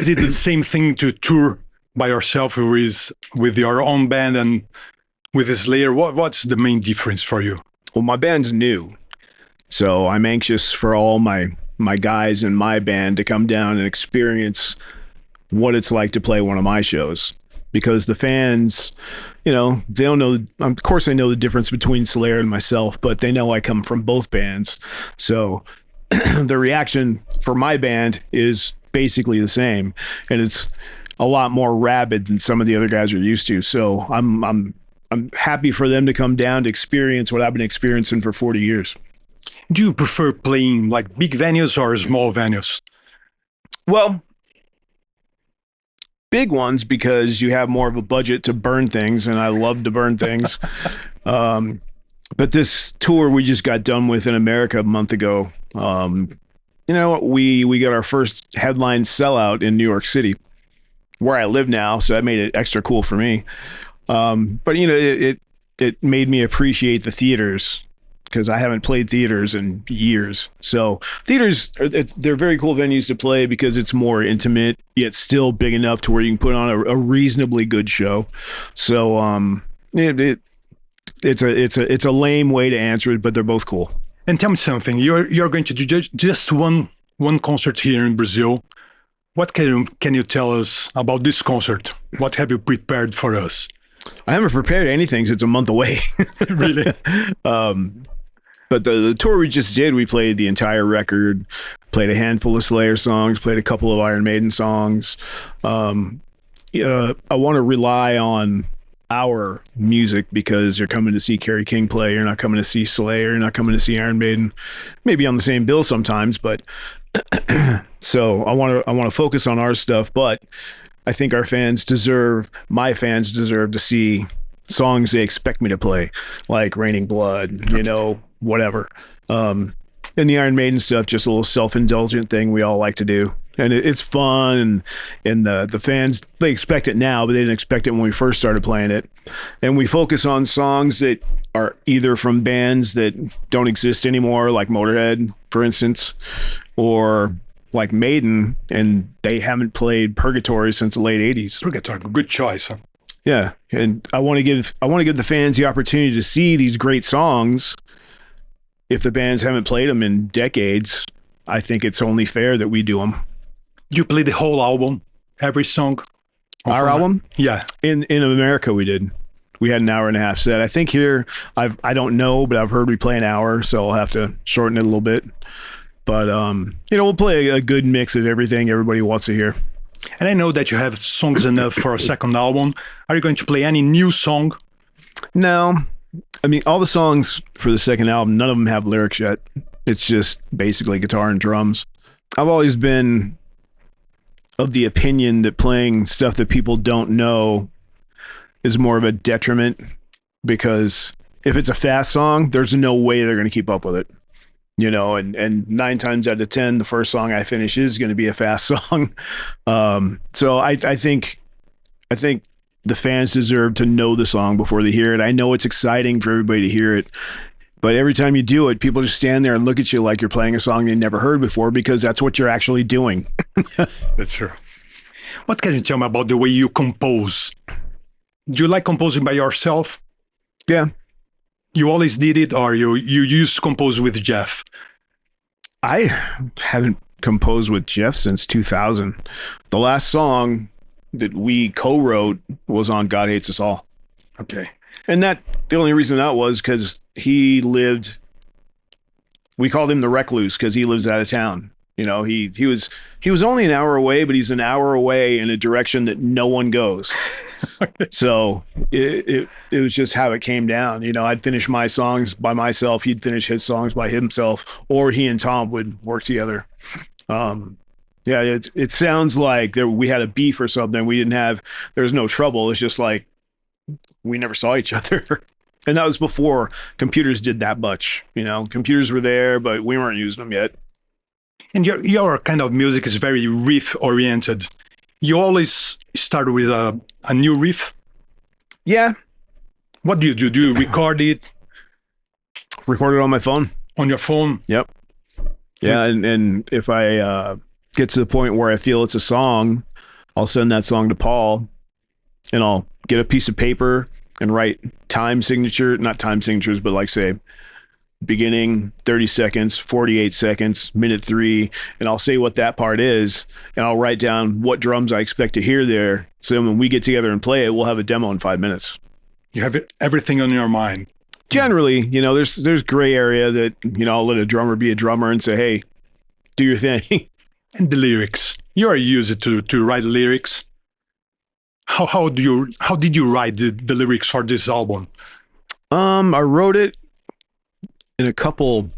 it the same thing to tour by yourself or is with your own band and with a Slayer? What's the main difference for you? Well, my band's new, so I'm anxious for all my guys in my band to come down and experience what it's like to play one of my shows, because the fans, you know, they don't know. Of course, they know the difference between Slayer and myself, but they know I come from both bands. So the reaction for my band is basically the same, and it's a lot more rabid than some of the other guys are used to. So I'm happy for them to come down to experience what I've been experiencing for 40 years. Do you prefer playing like big venues or small venues? Well, big ones, because you have more of a budget to burn things, and I love to burn things. But this tour we just got done with in America a month ago, you know, we got our first headline sellout in New York City, where I live now, so that made it extra cool for me. But you know, it made me appreciate the theaters, because I haven't played theaters in years. So theaters, they're very cool venues to play because it's more intimate, yet still big enough to where you can put on a reasonably good show. So it's a lame way to answer it, but they're both cool. And tell me something. You're going to do just one concert here in Brazil. What can you tell us about this concert? What have you prepared for us? I haven't prepared anything since it's a month away. Really? But the tour we just did, we played the entire record, played a handful of Slayer songs, played a couple of Iron Maiden songs. I want to rely on our music, because you're coming to see KERRY KING play. You're not coming to see Slayer. You're not coming to see Iron Maiden. Maybe on the same bill sometimes, but so I want to focus on our stuff. But I think my fans deserve to see songs they expect me to play, like Raining Blood, you know, whatever. And the Iron Maiden stuff, just a little self-indulgent thing we all like to do. And it's fun, and the fans, they expect it now, but they didn't expect it when we first started playing it. And we focus on songs that are either from bands that don't exist anymore, like Motorhead, for instance, or like Maiden, and they haven't played Purgatory since the late 80s. Purgatory, good choice, huh? Yeah, and I want to give the fans the opportunity to see these great songs. If the bands haven't played them in decades, I think it's only fair that we do them. You play the whole album, every song? Our album? Yeah. In America, we did. We had an hour and a half set. I think here, I don't know, but I've heard we play an hour, so I'll have to shorten it a little bit. But, you know, we'll play a good mix of everything everybody wants to hear. And I know that you have songs enough for a second album. Are you going to play any new song? No. I mean, all the songs for the second album, none of them have lyrics yet. It's just basically guitar and drums. I've always been of the opinion that playing stuff that people don't know is more of a detriment, because if it's a fast song, there's no way they're going to keep up with it. You know, and 9 times out of 10, the first song I finish is going to be a fast song. So I think the fans deserve to know the song before they hear it. I know it's exciting for everybody to hear it, but every time you do it, people just stand there and look at you like you're playing a song they never heard before, because that's what you're actually doing. That's true. What can you tell me about the way you compose? Do you like composing by yourself? Yeah. You always did it, or you used to compose with Jeff? I haven't composed with Jeff since 2000. The last song that we co-wrote was on God Hates Us All. Okay. And the only reason that was because we called him the recluse because he lives out of town. You know, he was only an hour away, but he's an hour away in a direction that no one goes. So it was just how it came down. You know, I'd finish my songs by myself. He'd finish his songs by himself, or he and Tom would work together. Yeah, it sounds like we had a beef or something. There was no trouble. It's just like we never saw each other. And that was before computers did that much. You know, computers were there, but we weren't using them yet. And your kind of music is very riff oriented. You always start with a new riff? Yeah. What do you do? Do you record it? Record it on my phone. On your phone? Yep. Yeah, and if I get to the point where I feel it's a song, I'll send that song to Paul, and I'll get a piece of paper and write not time signatures, but like say beginning 30 seconds, 48 seconds, minute 3, and I'll say what that part is, and I'll write down what drums I expect to hear there. So when we get together and play it, we'll have a demo in 5 minutes. You have everything on your mind. Generally, there's gray area that, I'll let a drummer be a drummer and say, hey, do your thing. And the lyrics. You are used to write lyrics. How did you write the lyrics for this album? I wrote it in a couple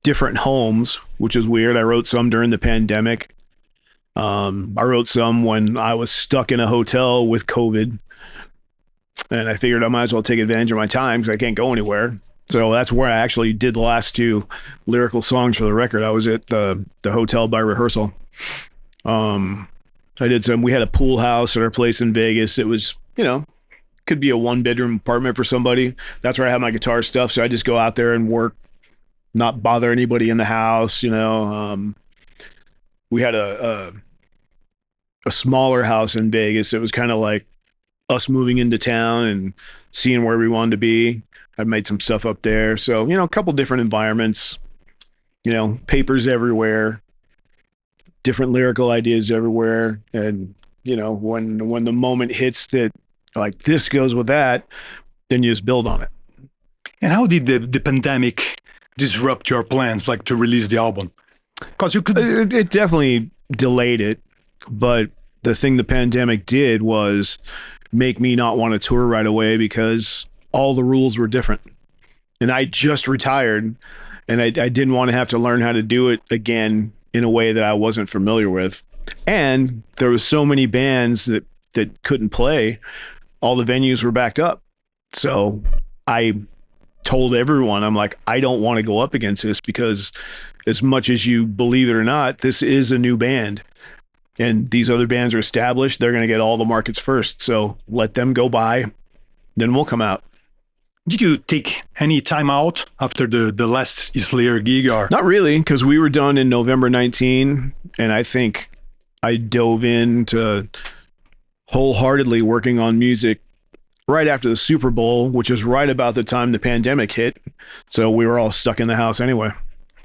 different homes, which is weird. I wrote some during the pandemic. I wrote some when I was stuck in a hotel with COVID, and I figured I might as well take advantage of my time because I can't go anywhere. So that's where I actually did the last 2 lyrical songs for the record. I was at the hotel by rehearsal. I did some. We had a pool house at our place in Vegas. It was, could be a 1-bedroom apartment for somebody. That's where I have my guitar stuff. So I just go out there and work, not bother anybody in the house. We had a smaller house in Vegas. It was kind of like us moving into town and seeing where we wanted to be. I made some stuff up there. So, a couple different environments, papers everywhere, different lyrical ideas everywhere. And, when the moment hits that, like, this goes with that, then you just build on it. And how did the pandemic disrupt your plans, like, to release the album? Because you could... It definitely delayed it, but the thing the pandemic did was make me not want to tour right away because all the rules were different. And I just retired, and I didn't want to have to learn how to do it again in a way that I wasn't familiar with. And there was so many bands that couldn't play. All the venues were backed up. So I told everyone, I'm like, I don't want to go up against this because as much as you believe it or not, this is a new band. And these other bands are established. They're going to get all the markets first. So let them go by. Then we'll come out. Did you take any time out after the last Slayer gig? Or? Not really, because we were done in November 19. And I think I dove into wholeheartedly working on music right after the Super Bowl, which was right about the time the pandemic hit. So we were all stuck in the house anyway.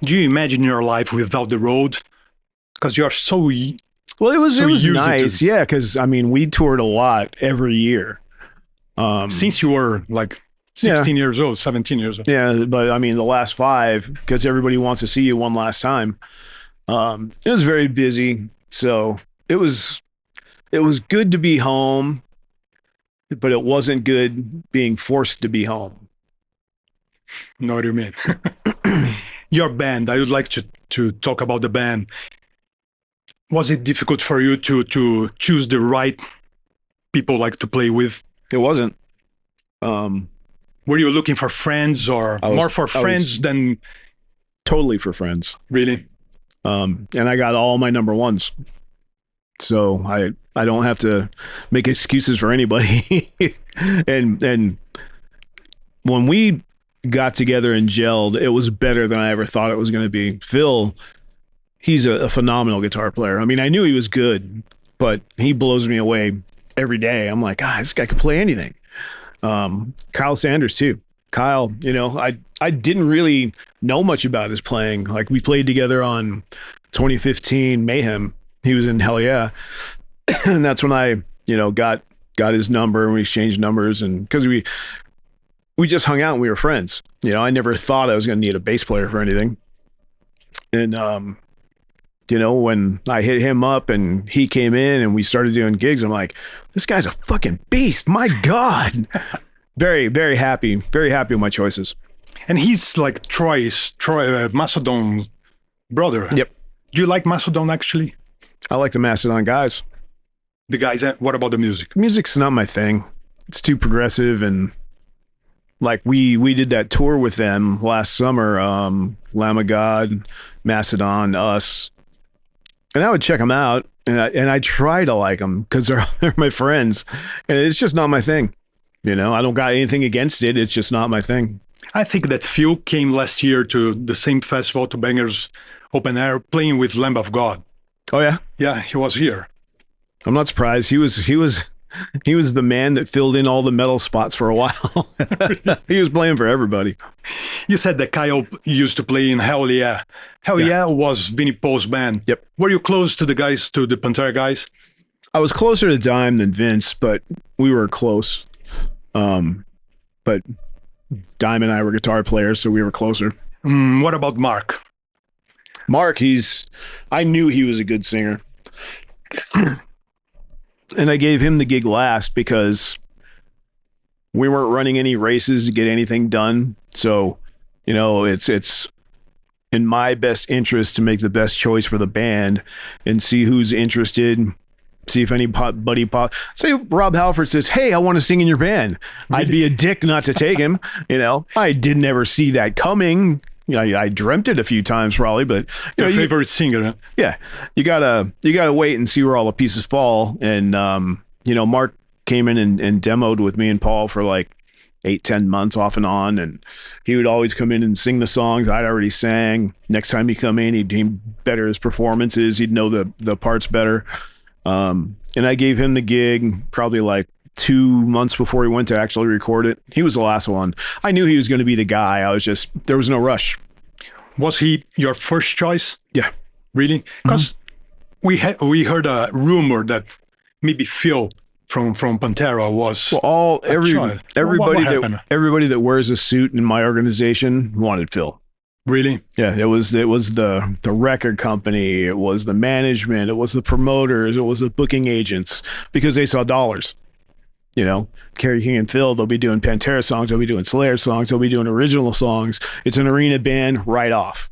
Do you imagine your life without the road? Because you're so... Well, it was nice. Yeah, because, we toured a lot every year. Since you were like 16 years old, 17 years old. Yeah, but the last 5, because everybody wants to see you one last time. It was very busy. So it was good to be home, but it wasn't good being forced to be home. Know what you mean? Your band, I would like to talk about the band. Was it difficult for you to choose the right people like to play with? It wasn't. Were you looking for friends or more for friends than... Totally for friends. Really? And I got all my number ones. So I don't have to make excuses for anybody. and when we got together and gelled, it was better than I ever thought it was going to be. Phil, he's a phenomenal guitar player. I knew he was good, but he blows me away every day. I'm like, this guy could play anything. Kyle Sanders too. Kyle, I didn't really know much about his playing. Like, we played together on 2015 Mayhem. He was in Hell Yeah. And that's when I, got his number and we exchanged numbers, and because we just hung out and we were friends. I never thought I was going to need a bass player for anything. And, when I hit him up and he came in and we started doing gigs, I'm like, this guy's a fucking beast. My God. Very, very happy. Very happy with my choices. And he's like Troy Mastodon's brother. Yep. Do you like Mastodon actually? I like the Mastodon guys. The guys, what about the music? Music's not my thing. It's too progressive, and like we did that tour with them last summer, Lamb of God, Mastodon, us. And I would check them out, and I try to like them because they're my friends, and it's just not my thing. I don't got anything against it. It's just not my thing. I think that Phil came last year to the same festival, to Bangers Open Air, playing with Lamb of God. Oh, yeah? Yeah, he was here. I'm not surprised. He was the man that filled in all the metal spots for a while. He was playing for everybody. You said that Kyle used to play in Hell Yeah. Hell Yeah was Vinnie Paul's band. Yep. Were you close to the guys, to the Pantera guys? I was closer to Dime than Vince, but we were close. But Dime and I were guitar players, so we were closer. What about Mark? Mark, I knew he was a good singer. And I gave him the gig last because we weren't running any races to get anything done. So, you know, it's in my best interest to make the best choice for the band and see who's interested. See if anybody say Rob Halford says, "Hey, I want to sing in your band." I'd be a dick not to take him. You know, I did never see that coming. I dreamt it a few times probably, but your favorite singer. Huh? Yeah, you gotta wait and see where all the pieces fall. And you know, Mark came in and demoed with me and Paul for like 8-10 months off and on, and he would always come in and sing the songs I'd already sang. Next time he'd come in, he'd better his performances. He'd know the parts better. And I gave him the gig probably like 2 months before he went to actually record it. He was the last one. I knew he was going to be the guy. There was no rush. Was he your first choice? Yeah. Really? Because we heard a rumor that maybe Phil from Pantera was everybody that wears a suit in my organization wanted Phil. Really? Yeah, it was the record company, it was the management, it was the promoters, it was the booking agents, because they saw dollars. You know, KERRY King and Phil, they'll be doing Pantera songs, they'll be doing Slayer songs, they'll be doing original songs. It's an arena band right off.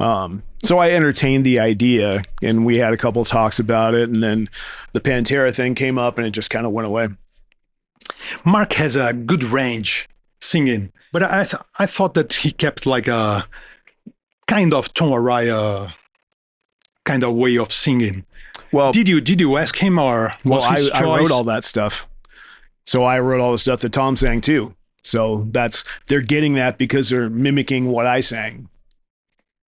So I entertained the idea, and we had a couple talks about it, and then the Pantera thing came up, and it just kind of went away. Mark has a good range singing, but I thought that he kept like a kind of Tom Araya kind of way of singing. Well, did you ask him, or was his choice? I wrote all that stuff. So I wrote all the stuff that Tom sang too. So they're getting that because they're mimicking what I sang.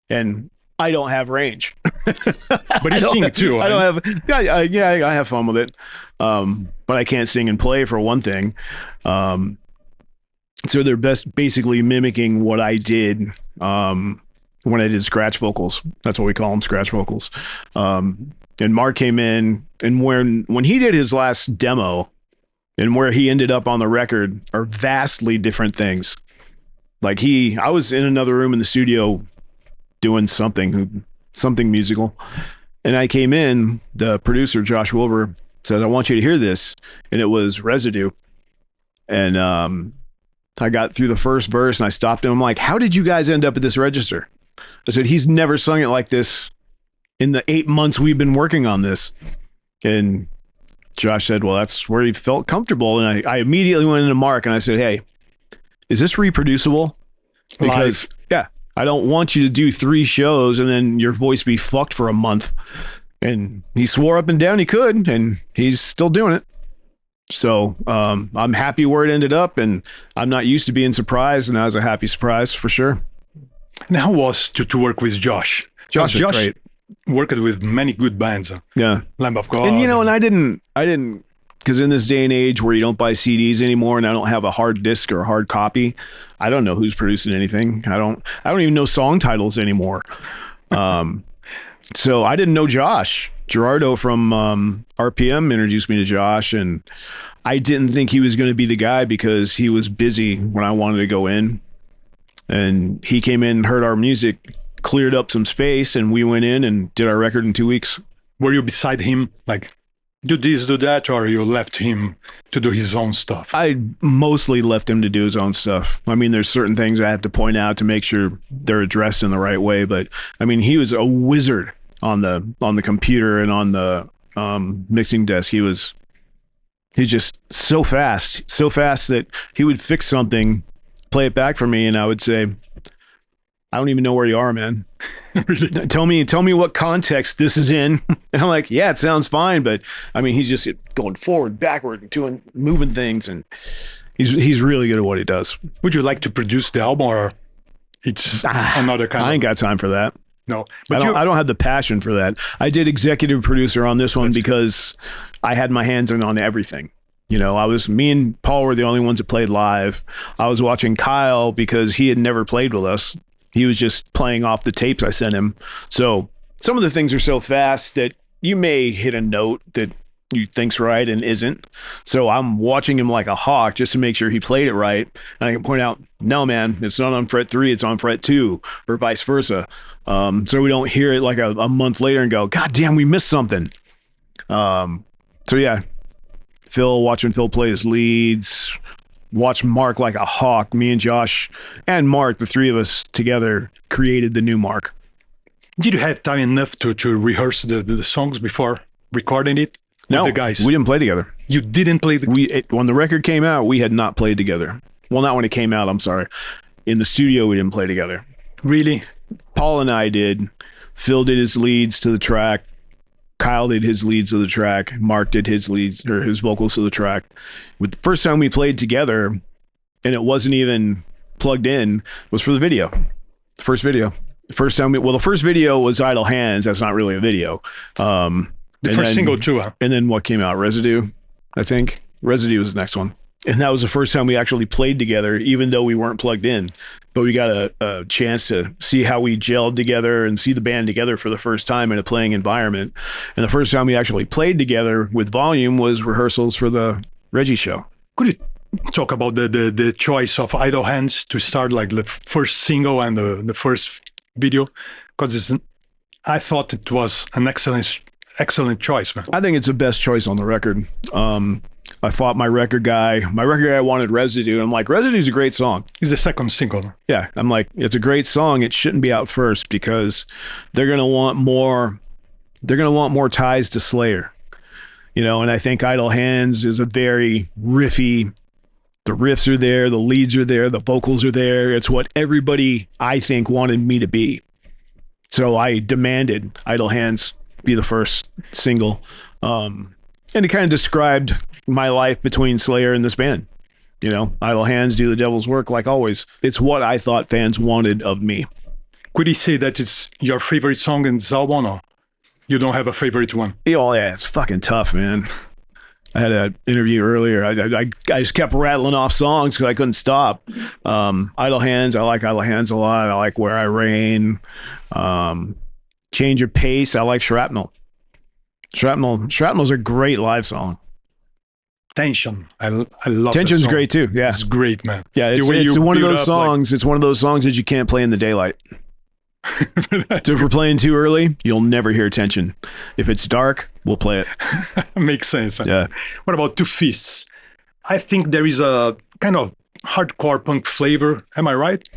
And I don't have range. But you sing too. I don't have, I have fun with it. But I can't sing and play for one thing. So they're basically mimicking what I did when I did scratch vocals. That's what we call them, scratch vocals. And Mark came in, and when he did his last demo and where he ended up on the record are vastly different things. Like I was in another room in the studio doing something musical, and I came in, the producer, Josh Wilbur, said, "I want you to hear this." And it was Residue. And I got through the first verse and I stopped him. I'm like, "How did you guys end up at this register?" I said, "He's never sung it like this in the 8 months we've been working on this." And Josh said, "Well, that's where he felt comfortable." And I immediately went into Mark and I said, "Hey, is this reproducible?" Because I don't want you to do 3 shows and then your voice be fucked for a month. And he swore up and down he could, and he's still doing it. So I'm happy where it ended up, and I'm not used to being surprised, and that was a happy surprise for sure. And how was to work with Josh? Josh was great. Worked with many good bands. Yeah. Lamb of God. And you know, and I didn't, because in this day and age where you don't buy CDs anymore, and I don't have a hard disc or a hard copy, I don't know who's producing anything. I don't even know song titles anymore. So I didn't know Josh. Gerardo from RPM introduced me to Josh, and I didn't think he was going to be the guy because he was busy when I wanted to go in. And he came in, heard our music, cleared up some space, and we went in and did our record in 2 weeks. Were you beside him, like, do this, do that, or you left him to do his own stuff? I mostly left him to do his own stuff. I mean, there's certain things I have to point out to make sure they're addressed in the right way, but I mean, he was a wizard on the computer and on the mixing desk. He's just so fast that he would fix something, play it back for me, and I would say, "I don't even know where you are, man. Really? Tell me what context this is in." And I'm like, "Yeah, it sounds fine," but I mean, he's just going forward, backward, and moving things, and he's really good at what he does. Would you like to produce the album, or it's another kind? I ain't got time for that. No, I but don't have the passion for that. I did executive producer on this one because I had my hands on everything. You know, me and Paul were the only ones that played live. I was watching Kyle because he had never played with us. He was just playing off the tapes I sent him. So some of the things are so fast that you may hit a note that you think's right and isn't. So I'm watching him like a hawk just to make sure he played it right. And I can point out, no, man, it's not on fret 3, it's on fret 2, or vice versa. So we don't hear it like a month later and go, God damn, we missed something. So yeah, watching Phil play his leads, watch Mark like a hawk. Me and Josh and Mark, the three of us together, created the new Mark. did you have time enough to rehearse the songs before recording it? No, the guys. We didn't play together. You didn't play when the record came out, we had not played together. Well, not when it came out, I'm sorry. In the studio, we didn't play together. Really? Paul and I did. Phil did his leads to the track. Kyle did his leads to the track. Mark did his leads or his vocals to the track. With the first time we played together, and it wasn't even plugged in, was for the video. The first video. The first video was Idle Hands. That's not really a video. The first single too, huh? And then what came out? Residue, I think. Residue was the next one. And that was the first time we actually played together, even though we weren't plugged in. But we got a chance to see how we gelled together and see the band together for the first time in a playing environment. And the first time we actually played together with volume was rehearsals for the Reggie show. Could you talk about the choice of Idle Hands to start like the first single and the first video? Because I thought it was an excellent choice, man. I think it's the best choice on the record. I fought my record guy. My record guy wanted Residue. I'm like, Residue's a great song. It's the second single. Yeah. I'm like, it's a great song. It shouldn't be out first because they're going to want more. They're going to want more ties to Slayer, you know? And I think Idle Hands is a very riffy, the riffs are there, the leads are there, the vocals are there. It's what everybody, I think, wanted me to be. So I demanded Idle Hands be the first single. And it kind of described my life between Slayer and this band. You know, Idle Hands do the devil's work like always. It's what I thought fans wanted of me. Could you say that it's your favorite song in this album, or you don't have a favorite one? Oh, yeah, it's fucking tough, man. I had an interview earlier. I just kept rattling off songs because I couldn't stop. Idle Hands, I like Idle Hands a lot. I like Where I Rain. Change of Pace, I like Shrapnel. Shrapnel's a great live song. Tension, I love Tension's great too. Yeah, it's great, man. Yeah, it's one of those songs. It's one of those songs that you can't play in the daylight. So if we're playing too early, you'll never hear Tension. If it's dark, we'll play it. Makes sense. Yeah. What about Two Fists? I think there is a kind of hardcore punk flavor. Am I right?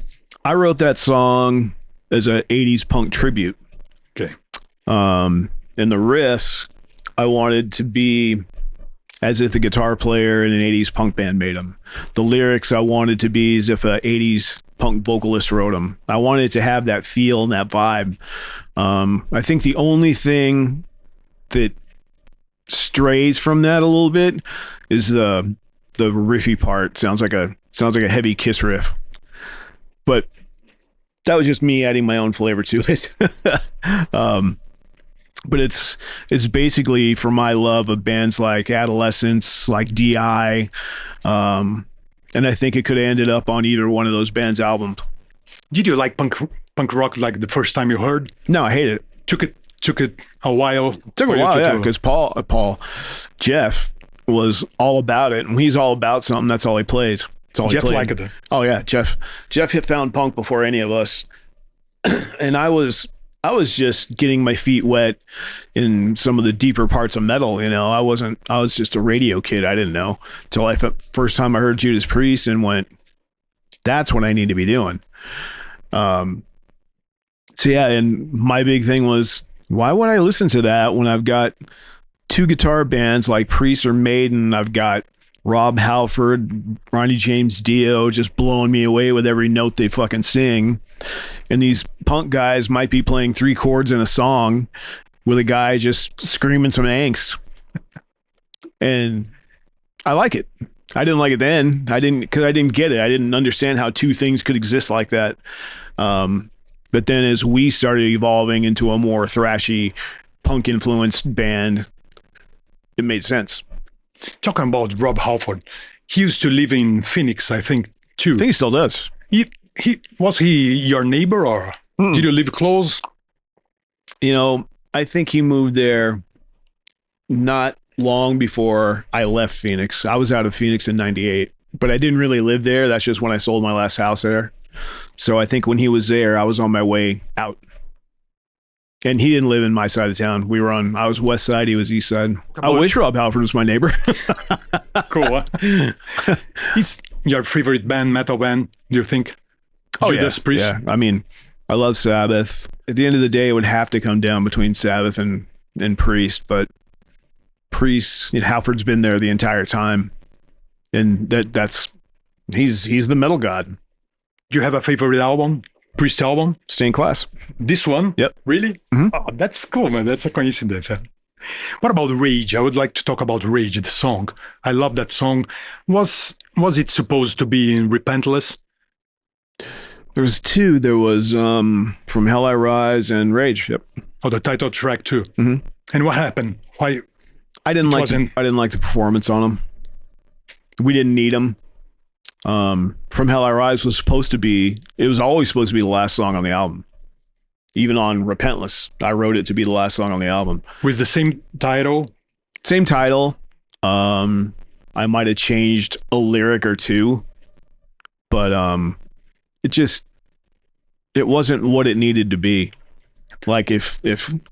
I wrote that song as a 80s punk tribute. Okay. And the riffs, I wanted to be as if the guitar player in an 80s punk band made them. The lyrics, I wanted to be as if a 80s punk vocalist wrote them. I wanted to have that feel and that vibe. I think the only thing that strays from that a little bit is the riffy part. Sounds like a heavy Kiss riff. But that was just me adding my own flavor to it. But it's basically for my love of bands like Adolescence, like DI, and I think it could have ended up on either one of those bands' albums. Did you like punk rock like the first time you heard? No, I hate it. Took it a while. Took a while, yeah, because Jeff was all about it, and he's all about something. That's all he plays. That's all Jeff he played. liked it. Oh yeah, Jeff hit found punk before any of us, and I was just getting my feet wet in some of the deeper parts of metal. You know, I was just a radio kid. I didn't know till first time I heard Judas Priest and went, that's what I need to be doing. So yeah. And my big thing was, why would I listen to that when I've got two guitar bands like Priest or Maiden? I've got Rob Halford, Ronnie James Dio just blowing me away with every note they fucking sing. And these punk guys might be playing 3 chords in a song with a guy just screaming some angst. And I like it. I didn't like it then. Because I didn't get it. I didn't understand how two things could exist like that. And But then as we started evolving into a more thrashy, punk influenced band, it made sense. Talking about Rob Halford, he used to live in Phoenix, I think, too. I think he still does. Was he your neighbor, or did you live close? You know, I think he moved there not long before I left Phoenix. I was out of Phoenix in 98, but I didn't really live there. That's just when I sold my last house there. So I think when he was there, I was on my way out. And he didn't live in my side of town. I was west side, he was east side. I wish Rob Halford was my neighbor. Cool. Huh? He's your favorite band, metal band, do you think? Judas Priest? Yeah. I mean, I love Sabbath. At the end of the day, it would have to come down between Sabbath and Priest, but Priest, Halford's been there the entire time. And he's the metal god. Do you have a favorite album? Priest album? Stay in Class. This one? Yep. Really? Mm-hmm. Oh, that's cool, man. That's a coincidence. Huh? What about Rage? I would like to talk about Rage, the song. I love that song. Was it supposed to be in Repentless? There was two. There was From Hell I Rise and Rage. Yep. Oh, the title track too. Mm-hmm. And what happened? Why? I didn't like the performance on them. We didn't need them. From Hell I Rise was always supposed to be the last song on the album. Even on Repentless, I wrote it to be the last song on the album. With the same title? Same title. I might have changed a lyric or two, but it wasn't what it needed to be. Like if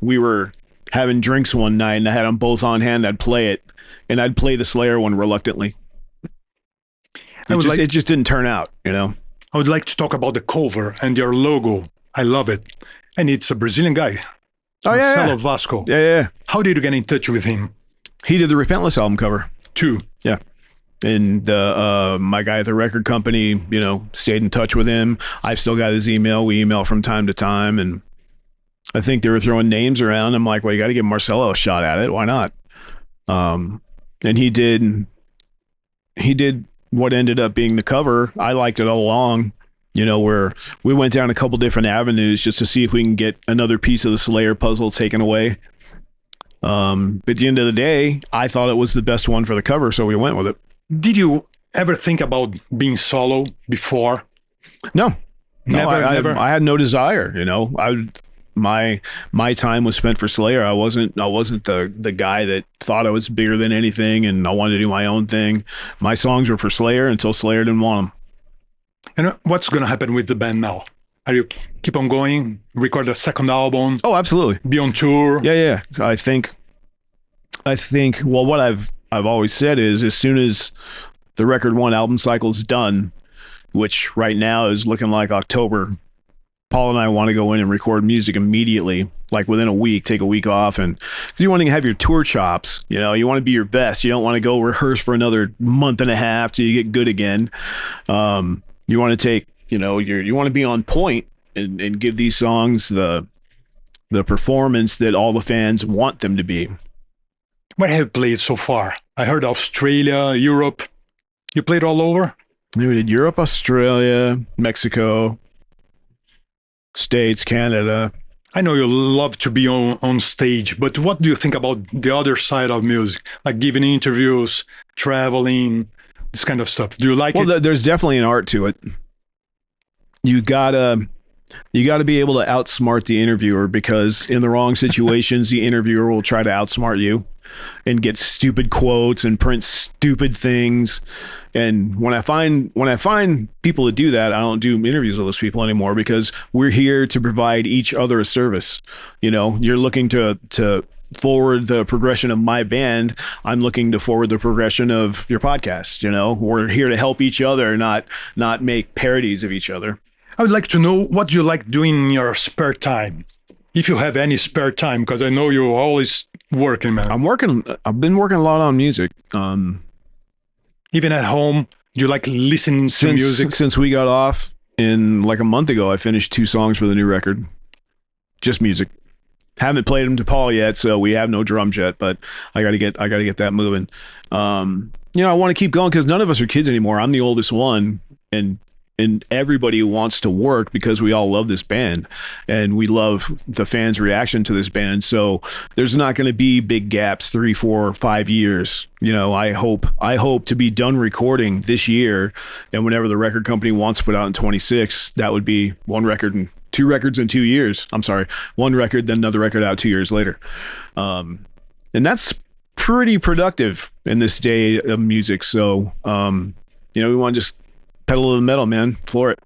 we were having drinks one night and I had them both on hand, I'd play it, and I'd play the Slayer one reluctantly. It just didn't turn out, you know? I would like to talk about the cover and your logo. I love it. And it's a Brazilian guy. Oh, yeah. Marcelo Vasco. Yeah. How did you get in touch with him? He did the Repentless album cover. Too. Yeah. And my guy at the record company, stayed in touch with him. I've still got his email. We email from time to time. And I think they were throwing names around. I'm like, well, you got to give Marcelo a shot at it. Why not? And he did what ended up being the cover. I liked it all along, where we went down a couple different avenues just to see if we can get another piece of the Slayer puzzle taken away. But at the end of the day, I thought it was the best one for the cover, so we went with it. Did you ever think about being solo before? No. Never. I had no desire, my time was spent for Slayer. I wasn't the guy that thought I was bigger than anything and I wanted to do my own thing. My songs were for Slayer until Slayer didn't want them. And what's going to happen with the band now? Are you keep on going, record a second album? Oh, absolutely. Be on tour? Yeah. I think well, what I've always said is as soon as the record one album cycle is done, which right now is looking like October, Paul and I want to go in and record music immediately, like within a week, take a week off. And you want to have your tour chops, you want to be your best. You don't want to go rehearse for another month and a half till you get good again. You want to take, you want to be on point and give these songs the performance that all the fans want them to be. Where have you played so far? I heard Australia, Europe. You played all over? We did Europe, Australia, Mexico, States, Canada. I know you love to be on stage, but what do you think about the other side of music? Like giving interviews, traveling, this kind of stuff. Do you like it? Well, there's definitely an art to it. You gotta be able to outsmart the interviewer, because in the wrong situations, the interviewer will try to outsmart you and get stupid quotes and print stupid things. And when I find people that do that, I don't do interviews with those people anymore, because we're here to provide each other a service. You're looking to forward the progression of my band. I'm looking to forward the progression of your podcast. We're here to help each other, not make parodies of each other. I would like to know what you like doing in your spare time. If you have any spare time, because I know you're always working, man. I've been working a lot on music. Even at home, do you like listening to music? Since we got off like a month ago, I finished 2 songs for the new record. Just music. Haven't played them to Paul yet, so we have no drums yet, but I gotta get that moving. I want to keep going because none of us are kids anymore. I'm the oldest one, and and everybody wants to work because we all love this band and we love the fans' reaction to this band. So there's not going to be big gaps, 3, 4, 5 years. You know, I hope to be done recording this year, and whenever the record company wants to put out in 26, that would be 1 record and 2 records in 2 years. I'm sorry, 1 record, then another record out 2 years later. And that's pretty productive in this day of music. So, you know, we want to just pedal to the metal, man. Floor it.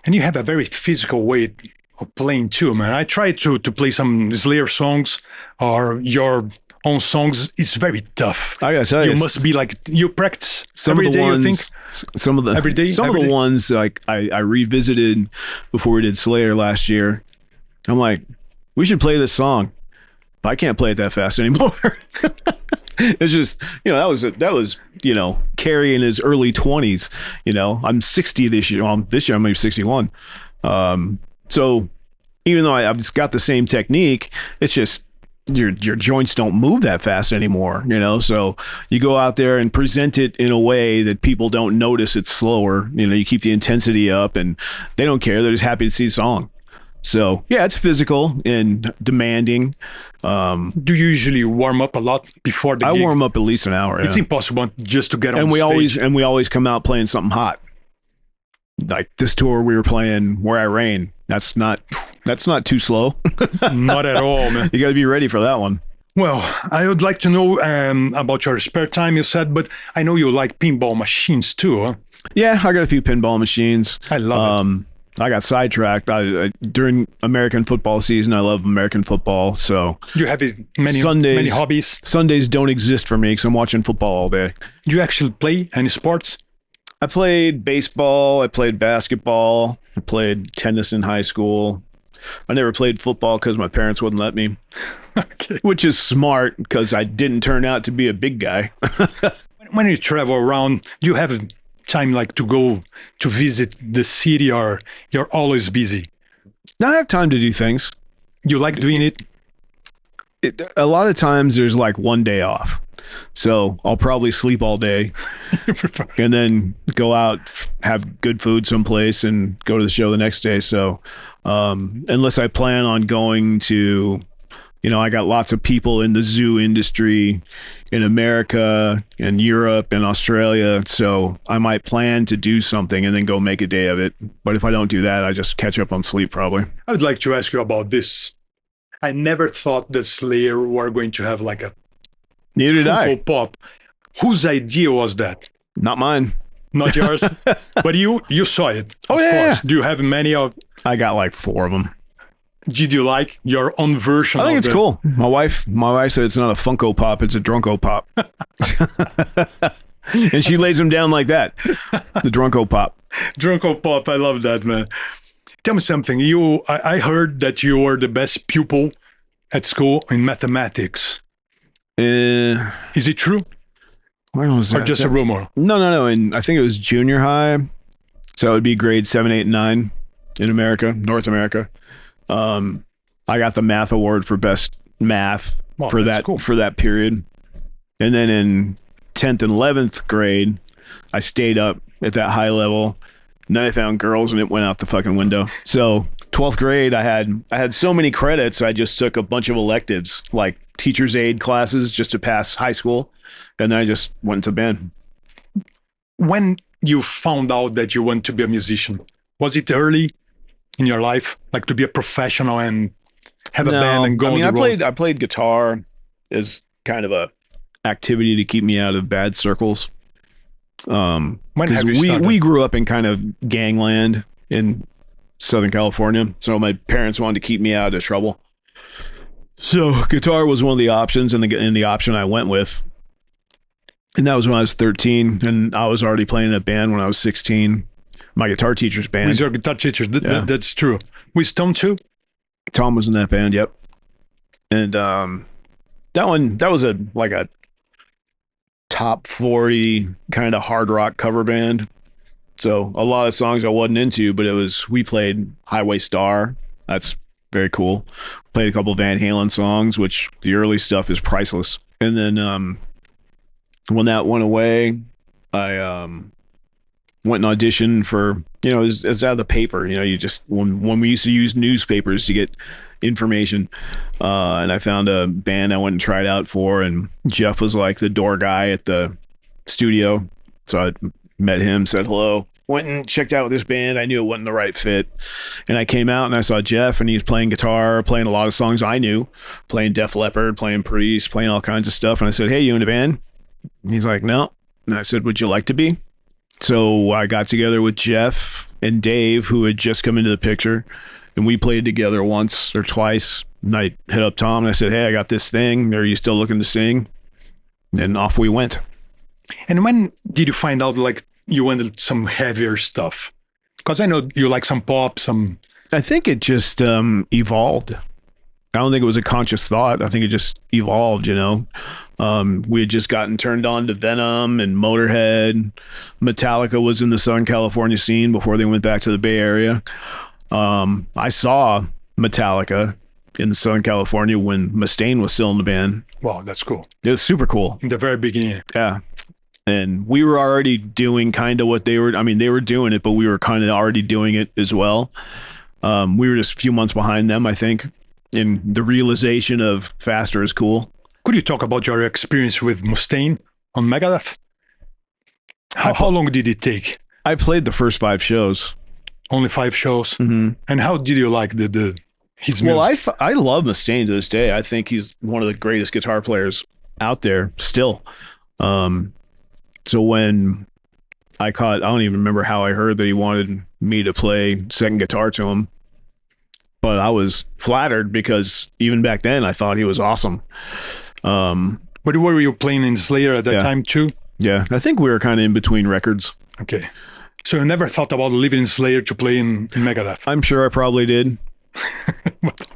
And you have a very physical way of playing too, man. I tried to play some Slayer songs or your own songs. It's very tough. I gotta tell you, you must be like, you practice some every of the day, ones, you think? some of the every day, some every of the day? ones like I revisited before we did Slayer last year. I'm like, we should play this song. But I can't play it that fast anymore. It's just, you know, that was, you know, KERRY in his early 20s. You know, I'm 60 this year. Well, this year I'm maybe 61. So even though I've got the same technique, it's just your joints don't move that fast anymore. You know, so you go out there and present it in a way that people don't notice it's slower. You know, you keep the intensity up, and they don't care. They're just happy to see the song. So yeah, it's physical and demanding. Do you usually warm up a lot before the gig? I warm up at least an hour. It's yeah. impossible just to get on And we stage. always come out playing something hot. Like this tour we were playing Where I Rain. That's not too slow. Not at all, man. You got to be ready for that one. Well, I would like to know about your spare time, you said, but I know you like pinball machines too, huh? Yeah, I got a few pinball machines. I love it. I got sidetracked. I during American football season. I love American football. So You have many hobbies. Sundays don't exist for me because I'm watching football all day. Do you actually play any sports? I played baseball. I played basketball. I played tennis in high school. I never played football because my parents wouldn't let me, Okay. which is smart because I didn't turn out to be a big guy. When you travel around, do you have time like to go to visit the city, or you're always busy? Now I have time to do things. You like doing it? A lot of times there's like one day off. So I'll probably sleep all day and then go out, have good food someplace, and go to the show the next day. So unless I plan on going to, you know, I got lots of people in the zoo industry in America and Europe and Australia. So I might plan to do something and then go make a day of it. But if I don't do that, I just catch up on sleep probably. I would like to ask you about this. I never thought that Slayer were going to have like a Neither did I. Funko Pop. Whose idea was that? Not mine. Not yours, but you saw it. Oh, of yeah, course. Do you have many of? I got like 4 of them. Did you like your own version? I think of it's it? cool. My wife said it's not a Funko Pop, it's a Drunko Pop. And she lays them down like that. The Drunko Pop. Drunko Pop. I love that, man. Tell me something. I heard that you were the best pupil at school in mathematics. Is it true? Where was that? Or just a rumor? No. And I think it was junior high. So it would be grade 7, 8, and 9 in America, North America. I got the math award for best math for that period. And then in 10th and 11th grade, I stayed up at that high level. And then I found girls and it went out the fucking window. So 12th grade, I had so many credits. I just took a bunch of electives, like teacher's aid classes, just to pass high school. And then I just went to band. When you found out that you want to be a musician, was it early in your life, like to be a professional and have a band and go on the road? I played guitar as kind of a activity to keep me out of bad circles. When have you started? We grew up in kind of gangland in Southern California, so my parents wanted to keep me out of trouble. So guitar was one of the options, and the option I went with. And that was when I was 13, and I was already playing in a band when I was 16. My guitar teacher's band. With your guitar teacher, that's true. With Tom too? Tom was in that band, yep. And that was a top 40 kind of hard rock cover band. So a lot of songs I wasn't into, but we played Highway Star. That's very cool. Played a couple of Van Halen songs, which the early stuff is priceless. And then when that went away, I went and auditioned for, you know, it's out of the paper. You know, you just, when we used to use newspapers to get information, and I found a band I went and tried out for, and Jeff was like the door guy at the studio. So I met him, said hello, went and checked out this band. I knew it wasn't the right fit. And I came out and I saw Jeff, and he was playing guitar, playing a lot of songs I knew, playing Def Leppard, playing Priest, playing all kinds of stuff. And I said, hey, you in a band? And he's like, no. And I said, would you like to be? So I got together with Jeff and Dave, who had just come into the picture, and we played together once or twice. And I hit up Tom and I said, hey, I got this thing. Are you still looking to sing? And off we went. And when did you find out like you wanted some heavier stuff? Because I know you like some pop, some... I think it just evolved. I don't think it was a conscious thought. I think it just evolved, you know. We had just gotten turned on to Venom and Motorhead. Metallica was in the Southern California scene before they went back to the Bay Area. I saw Metallica in the Southern California when Mustaine was still in the band. Wow, that's cool. It was super cool. In the very beginning. Yeah. And we were already doing kind of what they were. I mean, they were doing it, but we were kind of already doing it as well. We were just a few months behind them, I think, in the realization of faster is cool. Could you talk about your experience with Mustaine on Megadeth? How long did it take? I played the first 5 shows. Only 5 shows? Mm-hmm. And how did you like his music? Well, I love Mustaine to this day. I think he's one of the greatest guitar players out there still. So when I don't even remember how I heard that he wanted me to play second guitar to him, but I was flattered because even back then I thought he was awesome. But were you playing in Slayer at that time too? Yeah, I think we were kind of in between records. Okay. So you never thought about leaving Slayer to play in Megadeth? I'm sure I probably did.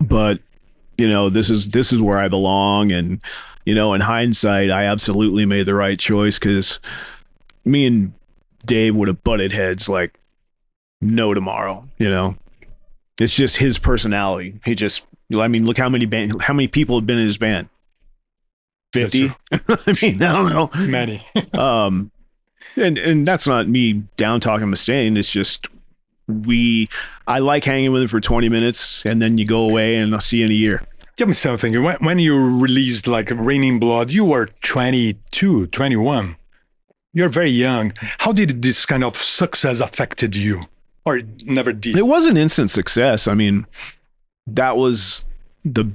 But, you know, this is where I belong. And, you know, in hindsight, I absolutely made the right choice because me and Dave would have butted heads like no tomorrow, you know. It's just his personality. I mean, look how many people have been in his band. 50? I mean, I don't know. Many. And that's not me down talking Mustaine. It's just I like hanging with him for 20 minutes and then you go away and I'll see you in a year. Tell me something. When you released like Raining Blood, you were 22, 21. You're very young. How did this kind of success affected you? Or it never did? It was an instant success. I mean, that was the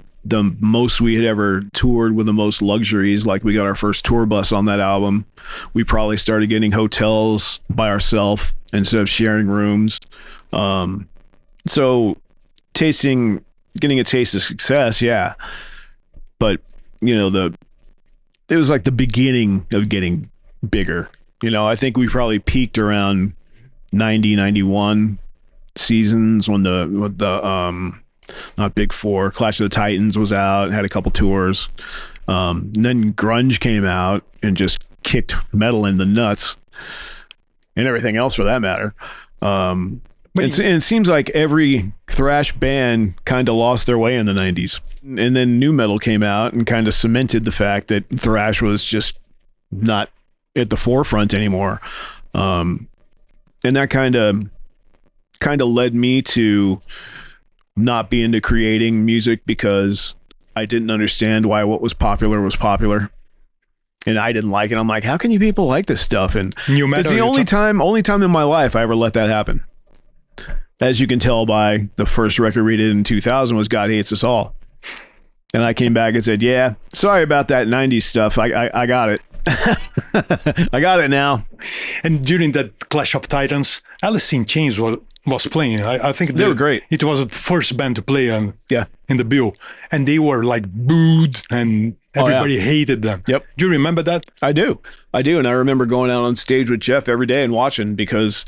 most we had ever toured with the most luxuries. Like we got our first tour bus on that album. We probably started getting hotels by ourselves instead of sharing rooms. So getting a taste of success. Yeah. But you know, it was like the beginning of getting bigger. You know, I think we probably peaked around 90, 91 seasons when the not Big Four, Clash of the Titans was out, had a couple tours. And then grunge came out and just kicked metal in the nuts and everything else for that matter. And it seems like every thrash band kind of lost their way in the 90s. And then new metal came out and kind of cemented the fact that thrash was just not at the forefront anymore. And that kind of led me to not be into creating music because I didn't understand why what was popular was popular. And I didn't like it. I'm like, how can you people like this stuff? And it's the only time in my life I ever let that happen. As you can tell by the first record we did in 2000 was God Hates Us All. And I came back and said, yeah, sorry about that 90s stuff. I got it. I got it now. And during that Clash of Titans, Alice in Chains was playing. I think they were great. It was the first band to play in the bill. And they were like booed and everybody hated them. Yep. Do you remember that? I do. And I remember going out on stage with Jeff every day and watching because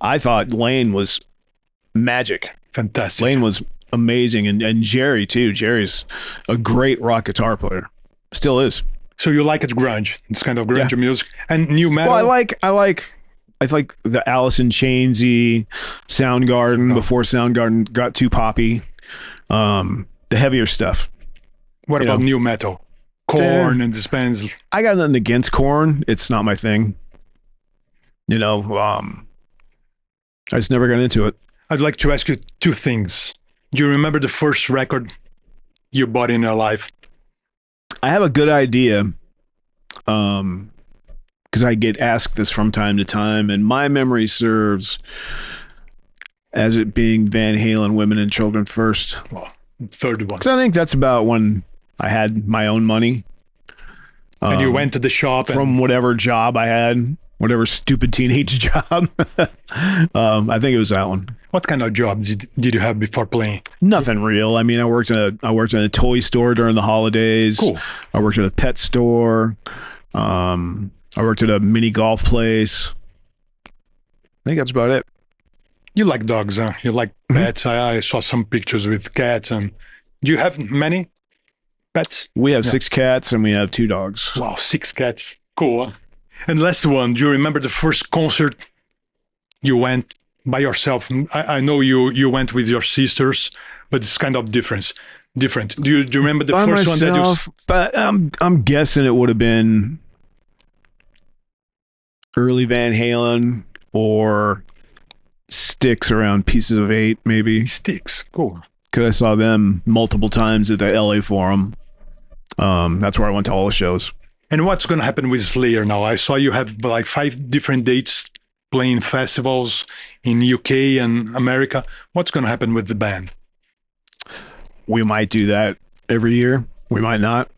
I thought Lane was magic. Fantastic. Lane was amazing. And Jerry too. Jerry's a great rock guitar player. Still is. So you like it grunge? It's kind of grunge music and new metal. Well, I like the Alice in Chainsy, Soundgarden before Soundgarden got too poppy. The heavier stuff. What about new metal? Korn and this bands. I got nothing against Korn. It's not my thing. You know, I just never got into it. I'd like to ask you two things. Do you remember the first record you bought in your life? I have a good idea, because I get asked this from time to time, and my memory serves as it being Van Halen, Women and Children First. Well, third one. Because I think that's about when I had my own money. And you went to the shop from whatever job I had, whatever stupid teenage job. I think it was that one. What kind of job did you have before playing? Nothing real. I mean, I worked in a toy store during the holidays. Cool. I worked at a pet store. I worked at a mini golf place. I think that's about it. You like dogs, huh? You like pets. I saw some pictures with cats. And do you have many pets? We have 6 cats and we have 2 dogs. Wow, 6 cats. Cool. Huh? And last one, do you remember the first concert you went by yourself? I know you went with your sisters, but it's kind of different. Do you remember the by first myself, one that you... But I'm guessing it would have been early Van Halen or Styx around Pieces of 8, maybe. Styx, cool. Because I saw them multiple times at the LA Forum. That's where I went to all the shows. And what's going to happen with Slayer now? I saw you have like 5 different dates playing festivals in UK and America. What's going to happen with the band? We might do that every year. We might not.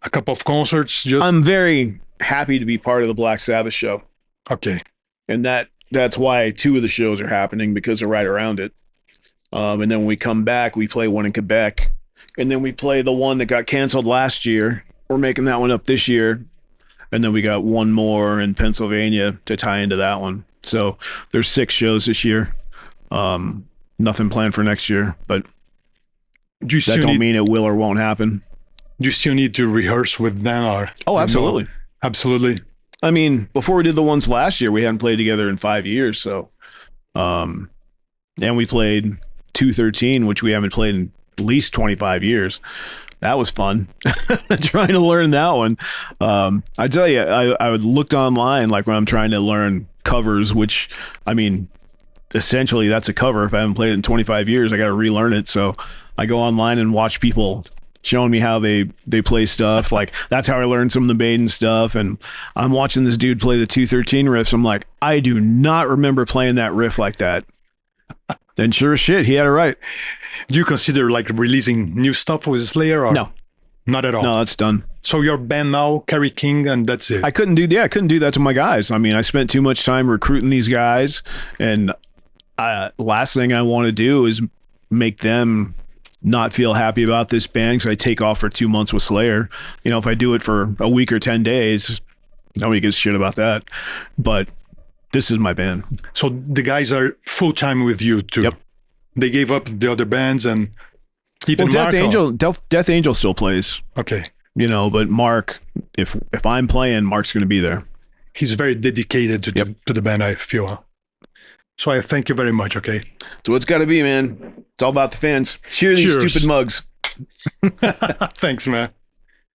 A couple of concerts? Just... I'm very happy to be part of the Black Sabbath show. Okay. And that's why 2 of the shows are happening, because they're right around it. And then when we come back, we play one in Quebec. And then we play the one that got canceled last year. We're making that one up this year. And then we got one more in Pennsylvania to tie into that one. So there's 6 shows this year. Nothing planned for next year, but that don't mean it will or won't happen. Do you still need to rehearse with them? Or oh, absolutely. No? Absolutely. I mean, before we did the ones last year, we hadn't played together in 5 years. So, and we played 213, which we haven't played in at least 25 years. That was fun. Trying to learn that one. I tell you, I would looked online, like when I'm trying to learn covers, which, I mean, essentially that's a cover. If I haven't played it in 25 years, I got to relearn it. So I go online and watch people showing me how they play stuff. Like that's how I learned some of the Maiden stuff. And I'm watching this dude play the 213 riffs. I'm like, I do not remember playing that riff like that. And sure as shit, he had it right. Do you consider like releasing new stuff with Slayer? Or no, not at all. No, that's done. So your band now, KERRY KING, and that's it. I couldn't do that to my guys. I mean, I spent too much time recruiting these guys, and last thing I want to do is make them not feel happy about this band because I take off for 2 months with Slayer. You know, if I do it for a week or 10 days, nobody gives a shit about that. But this is my band. So the guys are full-time with you too. Yep. They gave up the other bands, and even well, Mark, Death Angel still plays. Okay. You know, but Mark, if I'm playing, Mark's going to be there. He's very dedicated to the band, I feel. So I thank you very much, okay? So it's got to be, man. It's all about the fans. Cheers. These stupid mugs. Thanks, man.